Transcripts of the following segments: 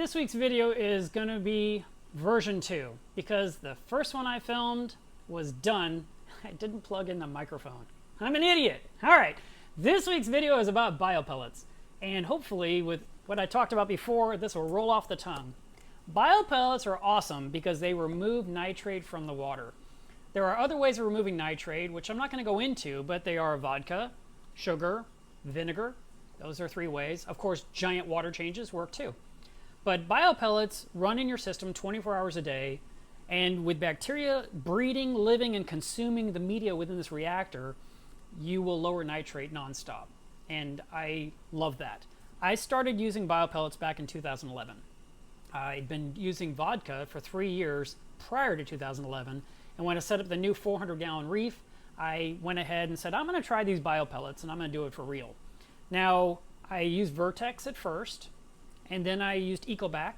This week's video is going to be version 2 because the first one I filmed was done. I didn't plug in the microphone. I'm an idiot. All right, this week's video is about biopellets, and hopefully with what I talked about before, this will roll off the tongue. Biopellets are awesome because they remove nitrate from the water. There are other ways of removing nitrate, which I'm not going to go into, but they are vodka, sugar, vinegar. Those are 3 ways. Of course, giant water changes work too. But biopellets run in your system 24 hours a day, and with bacteria breeding, living, and consuming the media within this reactor, you will lower nitrate nonstop. And I love that. I started using biopellets back in 2011. I'd been using vodka for 3 years prior to 2011, and when I set up the new 400-gallon reef, I went ahead and said, I'm going to try these biopellets, and I'm going to do it for real. Now, I used Vertex at first, and then I used Ecobac,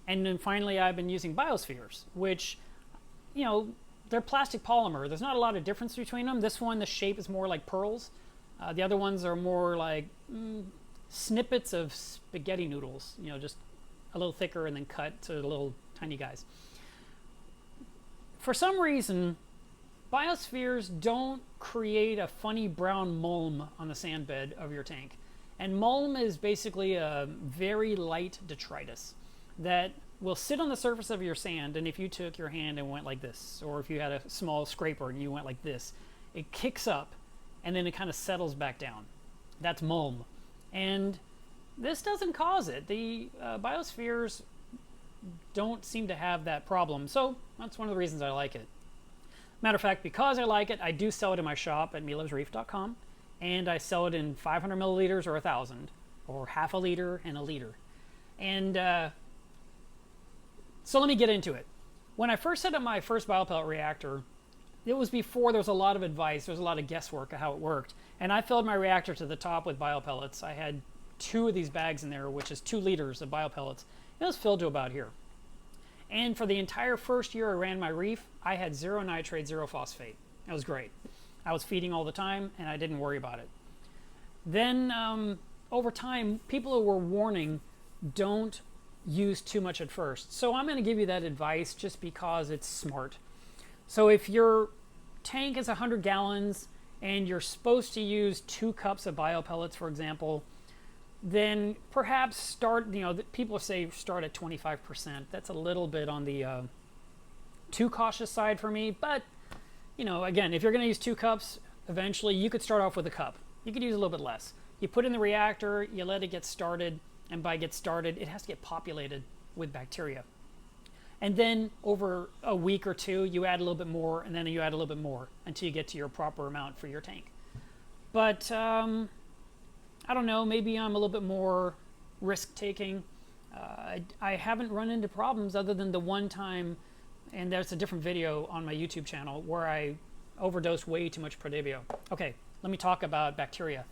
and then finally I've been using Biospheres, which, you know, they're plastic polymer. There's not a lot of difference between them. This one, the shape is more like pearls. The other ones are more like snippets of spaghetti noodles, you know, just a little thicker and then cut to little tiny guys. For some reason, Biospheres don't create a funny brown mulm on the sand bed of your tank. And mulm is basically a very light detritus that will sit on the surface of your sand, and if you took your hand and went like this, or if you had a small scraper and you went like this, it kicks up and then it kind of settles back down. That's mulm. And this doesn't cause it. The Biospheres don't seem to have that problem, so that's one of the reasons I like it. Matter of fact, because I like it, I do sell it in my shop at melovesreef.com. And I sell it in 500 milliliters or 1,000, or half a liter and a liter. And so let me get into it. When I first set up my first biopellet reactor, it was before there was a lot of advice, there was a lot of guesswork of how it worked. And I filled my reactor to the top with biopellets. I had 2 of these bags in there, which is 2 liters of biopellets. It was filled to about here. And for the entire first year I ran my reef, I had 0 nitrate, 0 phosphate. It was great. I was feeding all the time, and I didn't worry about it. Then, over time, people who were warning, don't use too much at first. So I'm going to give you that advice just because it's smart. So if your tank is 100 gallons, and you're supposed to use 2 cups of biopellets, for example, then perhaps start, you know, people say start at 25%. That's a little bit on the too cautious side for me, but you know, again, if you're going to use 2 cups, eventually you could start off with a cup. You could use a little bit less. You put in the reactor, you let it get started, and by get started, it has to get populated with bacteria. And then over a week or 2, you add a little bit more, and then you add a little bit more until you get to your proper amount for your tank. But I don't know, maybe I'm a little bit more risk-taking. I haven't run into problems other than the one time, and there's a different video on my YouTube channel where I overdosed way too much Prodibio. Okay, let me talk about bacteria.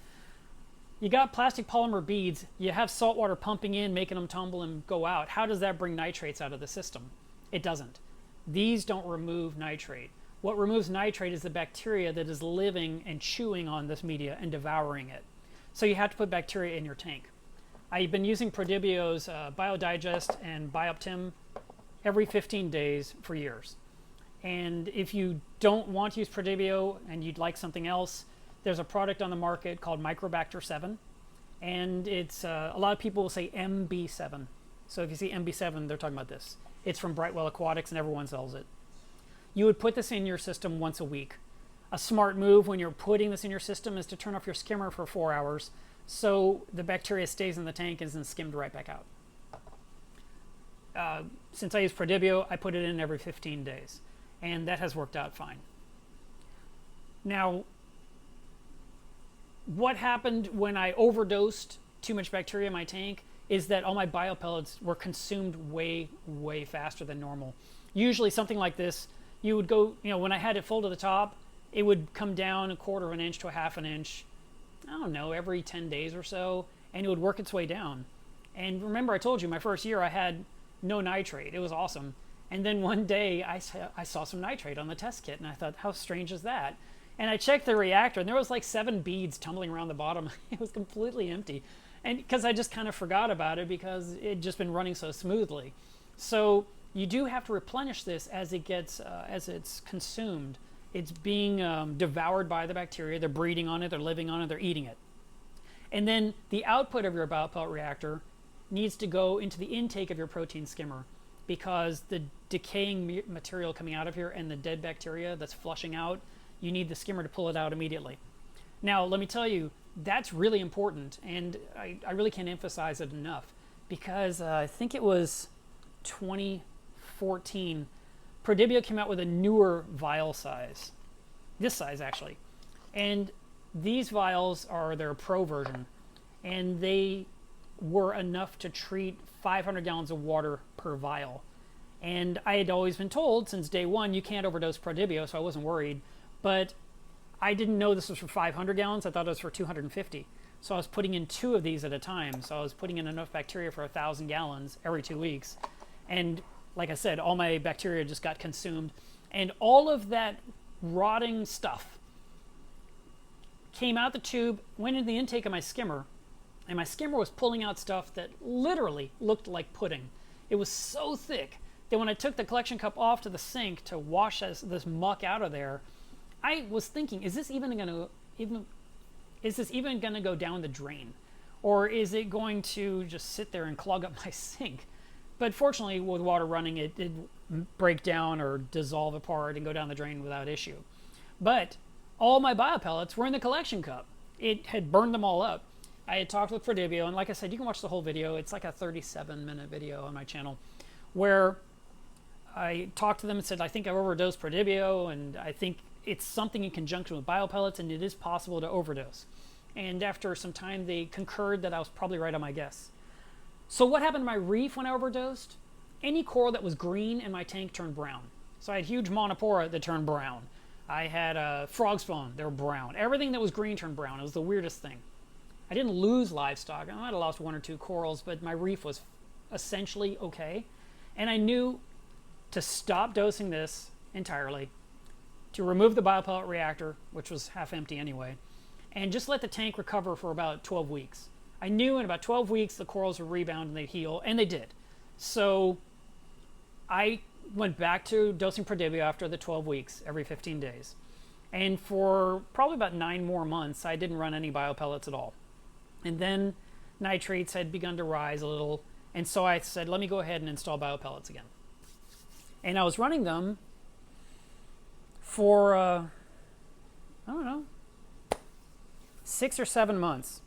You got plastic polymer beads, you have salt water pumping in, making them tumble and go out. How does that bring nitrates out of the system? It doesn't. These don't remove nitrate. What removes nitrate is the bacteria that is living and chewing on this media and devouring it. So you have to put bacteria in your tank. I've been using Prodibio's Biodigest and Bioptim every 15 days for years. And if you don't want to use Prodibio and you'd like something else, there's a product on the market called Microbacter 7, and it's a lot of people will say MB7. So if you see MB7, they're talking about this. It's from Brightwell Aquatics and everyone sells it. You would put this in your system once a week. A smart move when you're putting this in your system is to turn off your skimmer for 4 hours so the bacteria stays in the tank and isn't skimmed right back out. Since I use Prodibio, I put it in every 15 days, and that has worked out fine. Now, what happened when I overdosed too much bacteria in my tank is that all my biopellets were consumed way, way faster than normal. Usually something like this, you would go, you know, when I had it full to the top, it would come down 1/4 of an inch to 1/2 inch, I don't know, every 10 days or so, and it would work its way down. And remember, I told you my first year I had no nitrate. It was awesome. And then one day I saw some nitrate on the test kit, and I thought, how strange is that? And I checked the reactor, and there was like 7 beads tumbling around the bottom. It was completely empty. And because I just kind of forgot about it because it had just been running so smoothly. So you do have to replenish this as it gets, as it's consumed. It's being devoured by the bacteria. They're breeding on it, they're living on it, they're eating it. And then the output of your biopellet reactor needs to go into the intake of your protein skimmer, because the decaying material coming out of here and the dead bacteria that's flushing out, you need the skimmer to pull it out immediately. Now, let me tell you, that's really important, and I really can't emphasize it enough, because I think it was 2014, Prodibio came out with a newer vial size, this size actually, and these vials are their pro version, and they were enough to treat 500 gallons of water per vial. And I had always been told since day one, you can't overdose Prodibio, so I wasn't worried. But I didn't know this was for 500 gallons. I thought it was for 250. So I was putting in 2 of these at a time. So I was putting in enough bacteria for 1,000 gallons every 2 weeks. And like I said, all my bacteria just got consumed. And all of that rotting stuff came out the tube, went into the intake of my skimmer, and my skimmer was pulling out stuff that literally looked like pudding. It was so thick that when I took the collection cup off to the sink to wash this muck out of there, I was thinking, is this even going to go down the drain, or is it going to just sit there and clog up my sink? But fortunately, with water running, it did break down or dissolve apart and go down the drain without issue. But all my biopellets were in the collection cup. It had burned them all up. I had talked with Prodibio, and like I said, you can watch the whole video. It's like a 37-minute video on my channel, where I talked to them and said, I think I've overdosed Prodibio, and I think it's something in conjunction with biopellets, and it is possible to overdose. And after some time, they concurred that I was probably right on my guess. So what happened to my reef when I overdosed? Any coral that was green in my tank turned brown. So I had huge monopora that turned brown. I had a frog spawn, they were brown. Everything that was green turned brown. It was the weirdest thing. I didn't lose livestock. I might have lost 1 or 2 corals, but my reef was essentially okay. And I knew to stop dosing this entirely, to remove the biopellet reactor, which was half empty anyway, and just let the tank recover for about 12 weeks. I knew in about 12 weeks the corals would rebound and they'd heal, and they did. So I went back to dosing Prodibio after the 12 weeks, every 15 days. And for probably about 9 more months, I didn't run any biopellets at all. And then nitrates had begun to rise a little, and so I said, let me go ahead and install biopellets again. And I was running them for, I don't know, 6 or 7 months.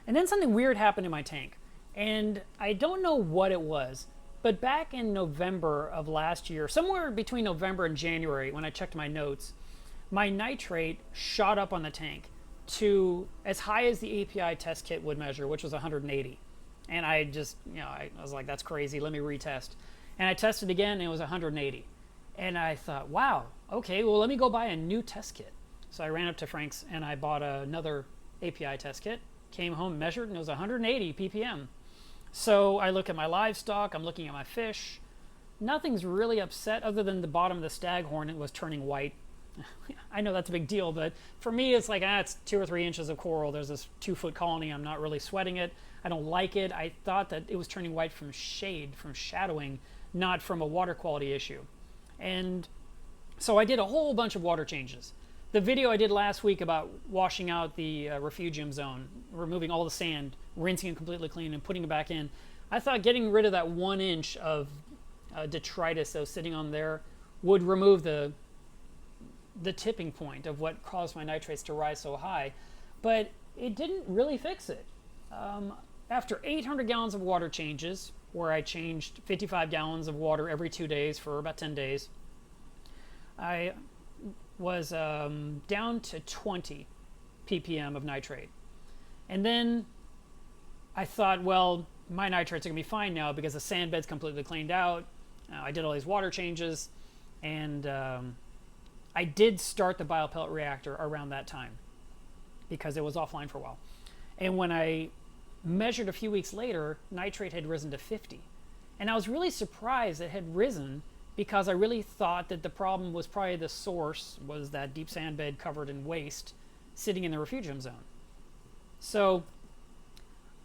And then something weird happened in my tank. And I don't know what it was, but back in November of last year, somewhere between November and January, when I checked my notes, my nitrate shot up on the tank to as high as the API test kit would measure, which was 180. And I just, I was like, that's crazy, let me retest. And I tested again, and it was 180. And I thought, wow, okay, well, let me go buy a new test kit. So I ran up to Frank's and I bought another API test kit, came home, measured, and it was 180 ppm. So I look at my livestock, I'm looking at my fish. Nothing's really upset other than the bottom of the staghorn, it was turning white. I know that's a big deal, but for me it's like, it's 2 or 3 inches of coral. There's this 2-foot colony. I'm not really sweating it. I don't like it. I thought that it was turning white from shade, from shadowing, not from a water quality issue. And so I did a whole bunch of water changes. The video I did last week about washing out the refugium zone, removing all the sand, rinsing it completely clean and putting it back in, I thought getting rid of that 1 inch of detritus that was sitting on there would remove the tipping point of what caused my nitrates to rise so high, but it didn't really fix it. After 800 gallons of water changes, where I changed 55 gallons of water every 2 days for about 10 days, I was down to 20 ppm of nitrate. And then I thought, well, my nitrates are going to be fine now because the sand bed's completely cleaned out. I did all these water changes, and I did start the biopellet reactor around that time because it was offline for a while. And when I measured a few weeks later, nitrate had risen to 50. And I was really surprised it had risen because I really thought that the problem was probably the source was that deep sand bed covered in waste sitting in the refugium zone. So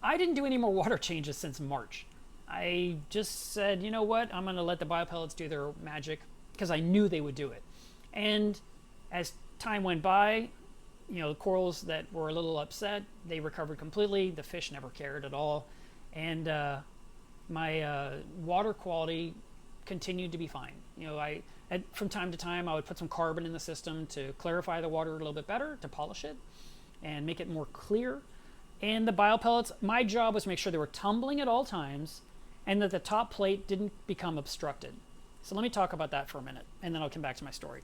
I didn't do any more water changes since March. I just said, you know what, I'm going to let the biopellets do their magic because I knew they would do it. And as time went by, you know, the corals that were a little upset, they recovered completely. The fish never cared at all. And my water quality continued to be fine. You know, from time to time, I would put some carbon in the system to clarify the water a little bit better, to polish it and make it more clear. And the biopellets, my job was to make sure they were tumbling at all times and that the top plate didn't become obstructed. So let me talk about that for a minute, and then I'll come back to my story.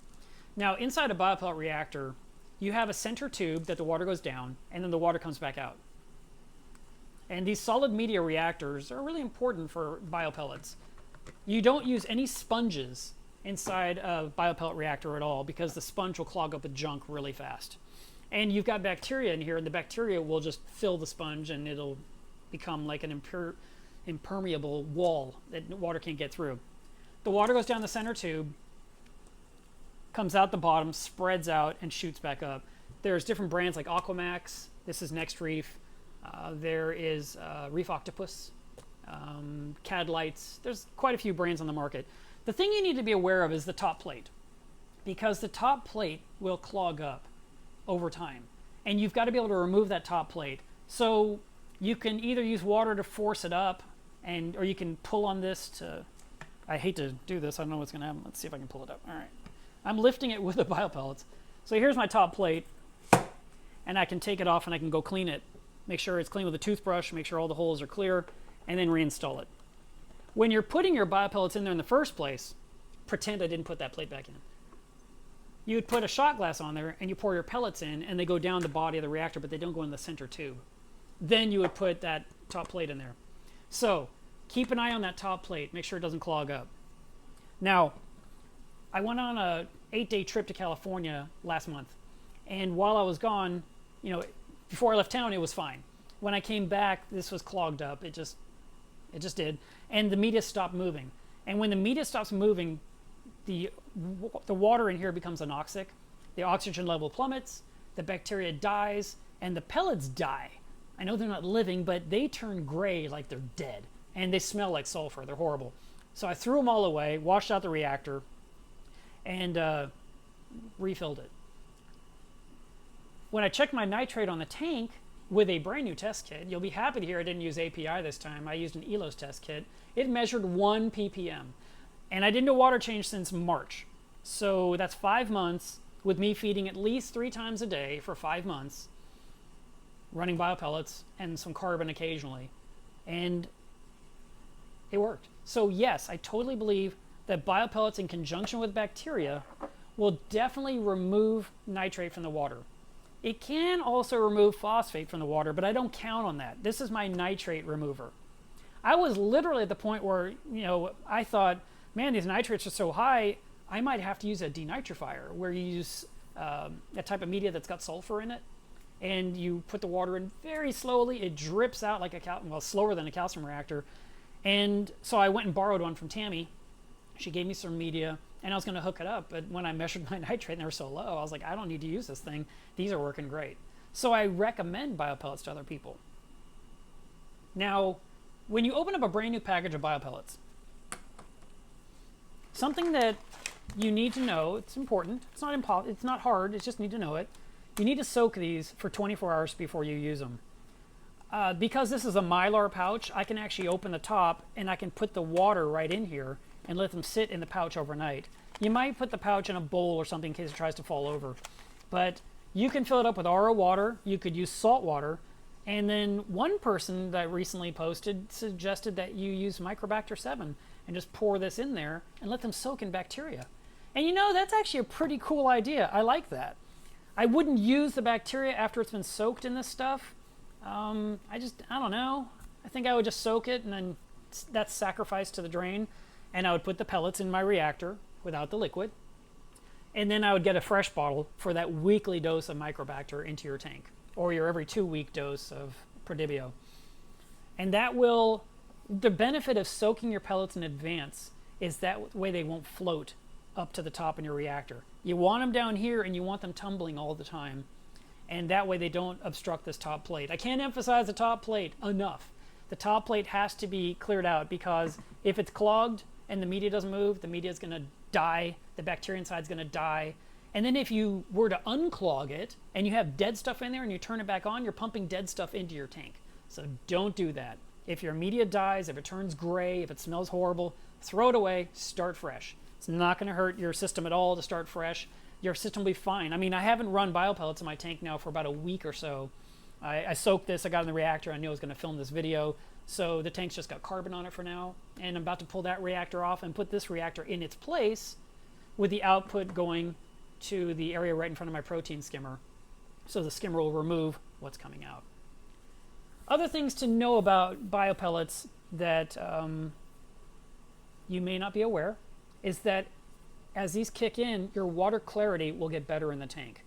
Now, inside a biopellet reactor, you have a center tube that the water goes down, and then the water comes back out. And these solid media reactors are really important for biopellets. You don't use any sponges inside a biopellet reactor at all because the sponge will clog up with junk really fast. And you've got bacteria in here, and the bacteria will just fill the sponge, and it'll become like an impermeable wall that water can't get through. The water goes down the center tube, comes out the bottom, spreads out, and shoots back up. There's different brands like Aquamax. This is Next Reef. There is Reef Octopus, Cadlights. There's quite a few brands on the market. The thing you need to be aware of is the top plate, because the top plate will clog up over time, and you've got to be able to remove that top plate. So you can either use water to force it up, or you can pull on this to, I hate to do this, I don't know what's going to happen. Let's see if I can pull it up. All right. I'm lifting it with the biopellets. So here's my top plate, and I can take it off and I can go clean it. Make sure it's clean with a toothbrush, make sure all the holes are clear, and then reinstall it. When you're putting your biopellets in there in the first place, pretend I didn't put that plate back in. You would put a shot glass on there and you pour your pellets in, and they go down the body of the reactor, but they don't go in the center tube. Then you would put that top plate in there. So keep an eye on that top plate, make sure it doesn't clog up. Now, I went on a 8-day trip to California last month, and while I was gone, you know, before I left town, it was fine. When I came back, this was clogged up. It just did, and the media stopped moving. And when the media stops moving, the water in here becomes anoxic. The oxygen level plummets. The bacteria dies, and the pellets die. I know they're not living, but they turn gray like they're dead, and they smell like sulfur. They're horrible. So I threw them all away, washed out the reactor, and refilled it. When I checked my nitrate on the tank with a brand new test kit, you'll be happy to hear I didn't use API this time. I used an ELOS test kit. It measured 1 ppm. And I didn't do a water change since March. So that's 5 months with me feeding at least 3 times a day for 5 months, running biopellets and some carbon occasionally. And it worked. So yes, I totally believe that biopellets in conjunction with bacteria will definitely remove nitrate from the water. It can also remove phosphate from the water, but I don't count on that. This is my nitrate remover. I was literally at the point where, you know, I thought, man, these nitrates are so high, I might have to use a denitrifier, where you use a type of media that's got sulfur in it, and you put the water in very slowly. It drips out like slower than a calcium reactor. And so I went and borrowed one from Tammy. She gave me some media, and I was going to hook it up, but when I measured my nitrate and they were so low, I was like, I don't need to use this thing. These are working great. So I recommend biopellets to other people. Now, when you open up a brand new package of biopellets, something that you need to know, it's important, it's not hard, it's just need to know it. You need to soak these for 24 hours before you use them. Because this is a Mylar pouch, I can actually open the top and I can put the water right in here and let them sit in the pouch overnight. You might put the pouch in a bowl or something in case it tries to fall over. But you can fill it up with RO water, you could use salt water, and then one person that recently posted suggested that you use Microbacter 7 and just pour this in there and let them soak in bacteria. And you know, that's actually a pretty cool idea. I like that. I wouldn't use the bacteria after it's been soaked in this stuff. I don't know. I think I would just soak it, and then that's sacrificed to the drain. And I would put the pellets in my reactor without the liquid. And then I would get a fresh bottle for that weekly dose of Microbacter into your tank, or your every 2-week dose of Prodibio. And that will, the benefit of soaking your pellets in advance is that way they won't float up to the top in your reactor. You want them down here and you want them tumbling all the time. And that way they don't obstruct this top plate. I can't emphasize the top plate enough. The top plate has to be cleared out, because if it's clogged and the media doesn't move, the media is going to die, the bacteria inside is going to die. And then if you were to unclog it and you have dead stuff in there and you turn it back on, you're pumping dead stuff into your tank. So don't do that. If your media dies, if it turns gray, if it smells horrible, throw it away, start fresh. It's not going to hurt your system at all to start fresh. Your system will be fine. I mean, I haven't run biopellets in my tank now for about a week or so. I soaked this, I got in the reactor, I knew I was going to film this video, so the tank's just got carbon on it for now, and I'm about to pull that reactor off and put this reactor in its place with the output going to the area right in front of my protein skimmer, so the skimmer will remove what's coming out. Other things to know about biopellets that you may not be aware is that as these kick in, your water clarity will get better in the tank.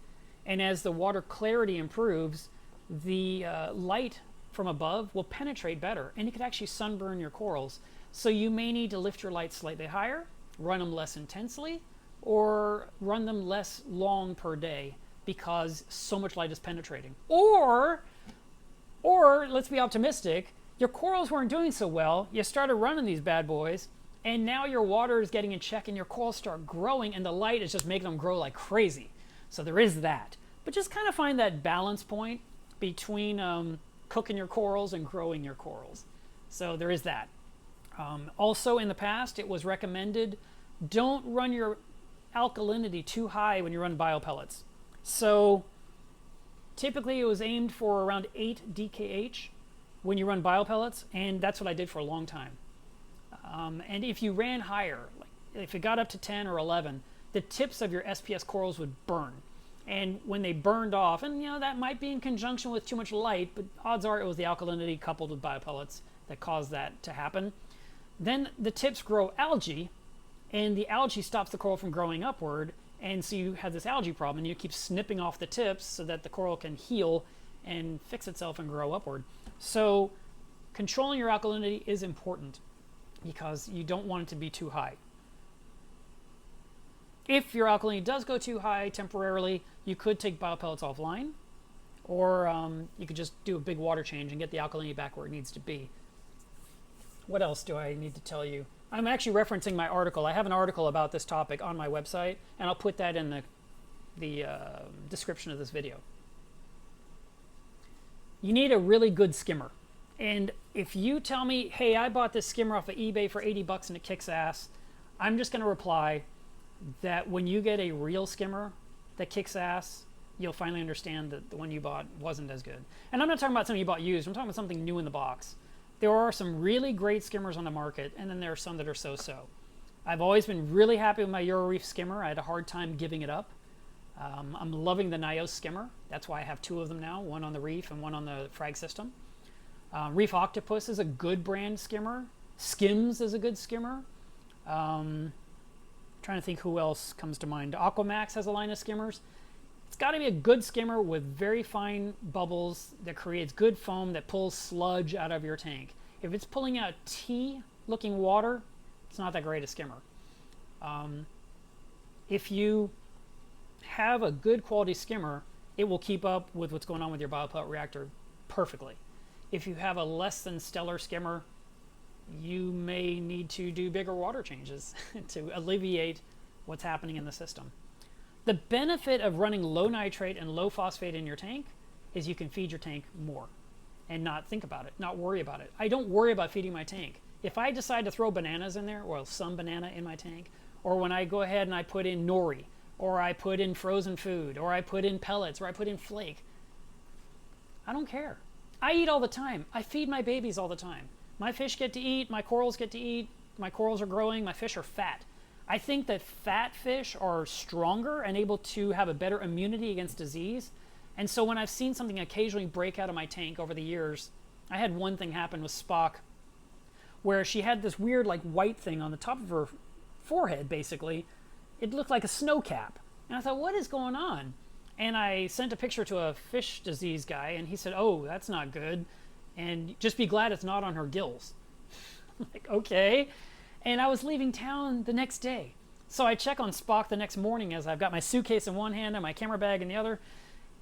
And as the water clarity improves, the light from above will penetrate better, and it could actually sunburn your corals. So you may need to lift your lights slightly higher, run them less intensely, or run them less long per day because so much light is penetrating. Or let's be optimistic, your corals weren't doing so well, you started running these bad boys, and now your water is getting in check and your corals start growing and the light is just making them grow like crazy. So there is that. But just kind of find that balance point between cooking your corals and growing your corals. So there is that. Also in the past, it was recommended, don't run your alkalinity too high when you run biopellets. So typically it was aimed for around 8 DKH when you run biopellets, and that's what I did for a long time. And if you ran higher, like if it got up to 10 or 11, the tips of your SPS corals would burn. And when they burned off, and you know that might be in conjunction with too much light, but odds are it was the alkalinity coupled with biopellets that caused that to happen. Then the tips grow algae, and the algae stops the coral from growing upward, and so you have this algae problem, and you keep snipping off the tips so that the coral can heal and fix itself and grow upward. So controlling your alkalinity is important because you don't want it to be too high. If your alkalinity does go too high temporarily, you could take biopellets offline, or you could just do a big water change and get the alkalinity back where it needs to be. What else do I need to tell you? I'm actually referencing my article. I have an article about this topic on my website, and I'll put that in the description of this video. You need a really good skimmer. And if you tell me, hey, I bought this skimmer off of eBay for 80 bucks and it kicks ass, I'm just going to reply that when you get a real skimmer that kicks ass, you'll finally understand that the one you bought wasn't as good. And I'm not talking about something you bought used. I'm talking about something new in the box. There are some really great skimmers on the market, and then there are some that are so-so. I've always been really happy with my Euroreef skimmer. I had a hard time giving it up. I'm loving the Nios skimmer. That's why I have 2 of them now, one on the Reef and one on the Frag system. Reef Octopus is a good brand skimmer. Skims is a good skimmer. Trying to think who else comes to mind. Aquamax has a line of skimmers. It's got to be a good skimmer with very fine bubbles that creates good foam that pulls sludge out of your tank. If it's pulling out tea-looking water, it's not that great a skimmer. If you have a good quality skimmer, it will keep up with what's going on with your biopellet reactor perfectly. If you have a less than stellar skimmer, you may need to do bigger water changes to alleviate what's happening in the system. The benefit of running low nitrate and low phosphate in your tank is you can feed your tank more and not think about it, not worry about it. I don't worry about feeding my tank. If I decide to throw bananas in there, or some banana in my tank, or when I go ahead and I put in nori, or I put in frozen food, or I put in pellets, or I put in flake, I don't care. I eat all the time. I feed my babies all the time. My fish get to eat, my corals get to eat, my corals are growing, my fish are fat. I think that fat fish are stronger and able to have a better immunity against disease. And so when I've seen something occasionally break out of my tank over the years, I had one thing happen with Spock where she had this weird like white thing on the top of her forehead, basically. It looked like a snow cap. And I thought, what is going on? And I sent a picture to a fish disease guy, and he said, oh, that's not good. And just be glad it's not on her gills. I'm like, okay. And I was leaving town the next day. So I check on Spock the next morning as I've got my suitcase in one hand and my camera bag in the other.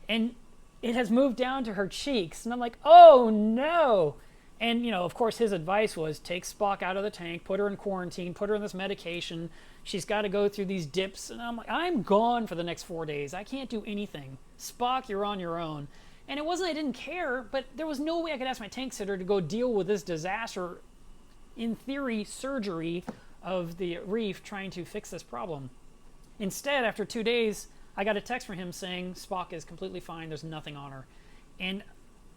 And it has moved down to her cheeks. And I'm like, oh no. And, of course, his advice was take Spock out of the tank, put her in quarantine, put her in this medication. She's got to go through these dips. And I'm like, I'm gone for the next 4 days. I can't do anything. Spock, you're on your own. And it wasn't I didn't care, but there was no way I could ask my tank sitter to go deal with this disaster, in theory, surgery of the reef trying to fix this problem. Instead, after 2 days, I got a text from him saying Spock is completely fine, there's nothing on her. And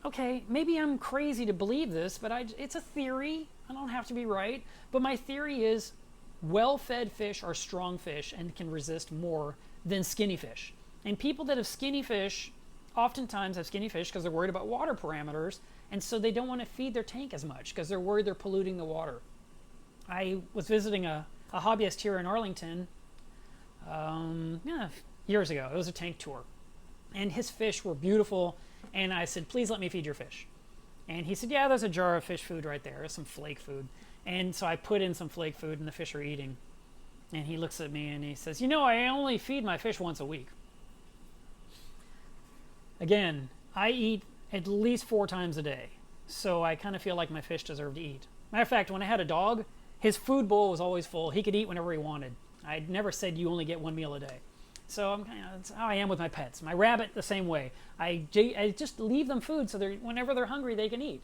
okay, maybe I'm crazy to believe this, but it's a theory. I don't have to be right. But my theory is well-fed fish are strong fish and can resist more than skinny fish. And people that have skinny fish oftentimes have skinny fish because they're worried about water parameters, and so they don't want to feed their tank as much because they're worried they're polluting the water. I was visiting a hobbyist here in Arlington years ago. It was a tank tour. And his fish were beautiful, and I said, please let me feed your fish. And he said, yeah, there's a jar of fish food right there. There's some flake food. And so I put in some flake food, and the fish are eating. And he looks at me, and he says, I only feed my fish once a week. Again, I eat at least 4 times a day, so I kind of feel like my fish deserve to eat. Matter of fact, when I had a dog, his food bowl was always full. He could eat whenever he wanted. I never said you only get 1 meal a day. So that's how I am with my pets. My rabbit, the same way. I just leave them food so whenever they're hungry, they can eat.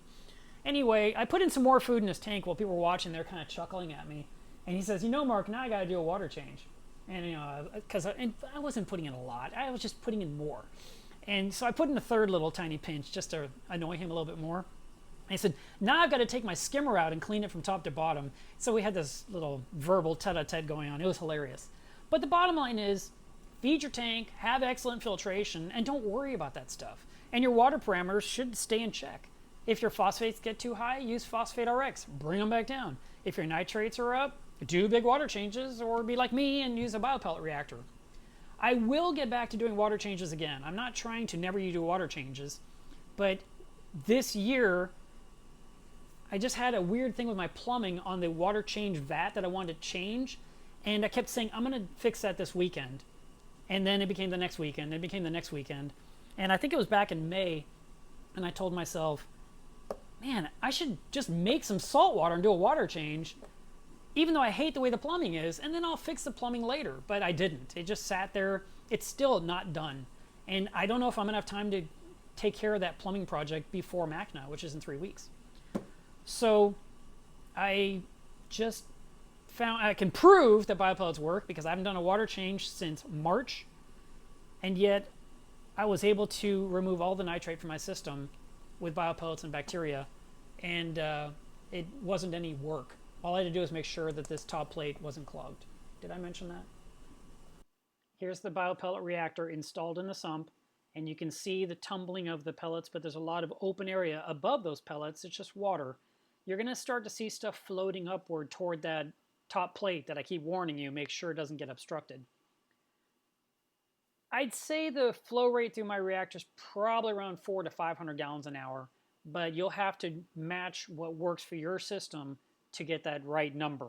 Anyway, I put in some more food in his tank while people were watching. They're kind of chuckling at me. And he says, Mark, now I got to do a water change. And, because I wasn't putting in a lot. I was just putting in more. And so I put in a third little tiny pinch just to annoy him a little bit more. And he said, now I've got to take my skimmer out and clean it from top to bottom. So we had this little verbal tete-a-tete going on. It was hilarious. But the bottom line is, feed your tank, have excellent filtration, and don't worry about that stuff. And your water parameters should stay in check. If your phosphates get too high, use Phosphate RX. Bring them back down. If your nitrates are up, do big water changes, or be like me and use a biopellet reactor. I will get back to doing water changes again. I'm not trying to never do water changes, but this year I just had a weird thing with my plumbing on the water change vat that I wanted to change, and I kept saying I'm going to fix that this weekend, and then it became the next weekend, it became the next weekend, and I think it was back in May, and I told myself, man, I should just make some salt water and do a water change, even though I hate the way the plumbing is, and then I'll fix the plumbing later. But I didn't. It just sat there. It's still not done. And I don't know if I'm going to have time to take care of that plumbing project before MACNA, which is in 3 weeks. So I just found I can prove that biopellets work because I haven't done a water change since March. And yet I was able to remove all the nitrate from my system with biopellets and bacteria. And it wasn't any work. All I had to do was make sure that this top plate wasn't clogged. Did I mention that? Here's the biopellet reactor installed in the sump, and you can see the tumbling of the pellets, but there's a lot of open area above those pellets. It's just water. You're going to start to see stuff floating upward toward that top plate that I keep warning you. Make sure it doesn't get obstructed. I'd say the flow rate through my reactor is probably around 400 to 500 gallons an hour, but you'll have to match what works for your system to get that right number.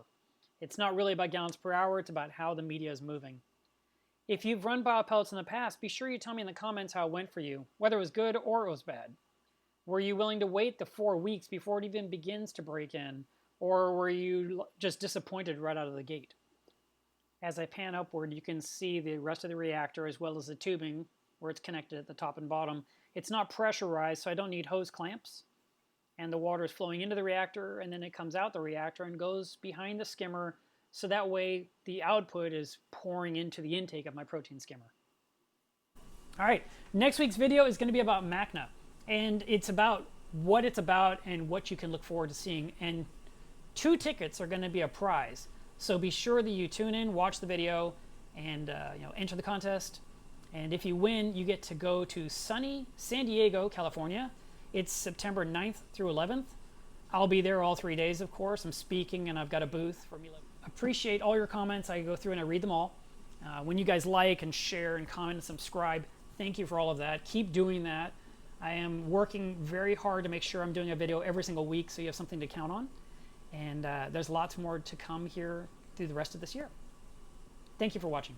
It's not really about gallons per hour, it's about how the media is moving. If you've run biopellets in the past, be sure you tell me in the comments how it went for you, whether it was good or it was bad. Were you willing to wait the 4 weeks before it even begins to break in, or were you just disappointed right out of the gate? As I pan upward, you can see the rest of the reactor as well as the tubing where it's connected at the top and bottom. It's not pressurized, so I don't need hose clamps. And the water is flowing into the reactor, and then it comes out the reactor and goes behind the skimmer, so that way the output is pouring into the intake of my protein skimmer. All right, next week's video is going to be about MACNA, and it's about what it's about and what you can look forward to seeing. And 2 tickets are going to be a prize, so be sure that you tune in, watch the video, and enter the contest. And if you win, you get to go to sunny San Diego, California. It's September 9th through 11th. I'll be there all 3 days, of course. I'm speaking, and I've got a booth for me. Appreciate all your comments. I go through and I read them all. When you guys like and share and comment and subscribe, thank you for all of that. Keep doing that. I am working very hard to make sure I'm doing a video every single week so you have something to count on. And there's lots more to come here through the rest of this year. Thank you for watching.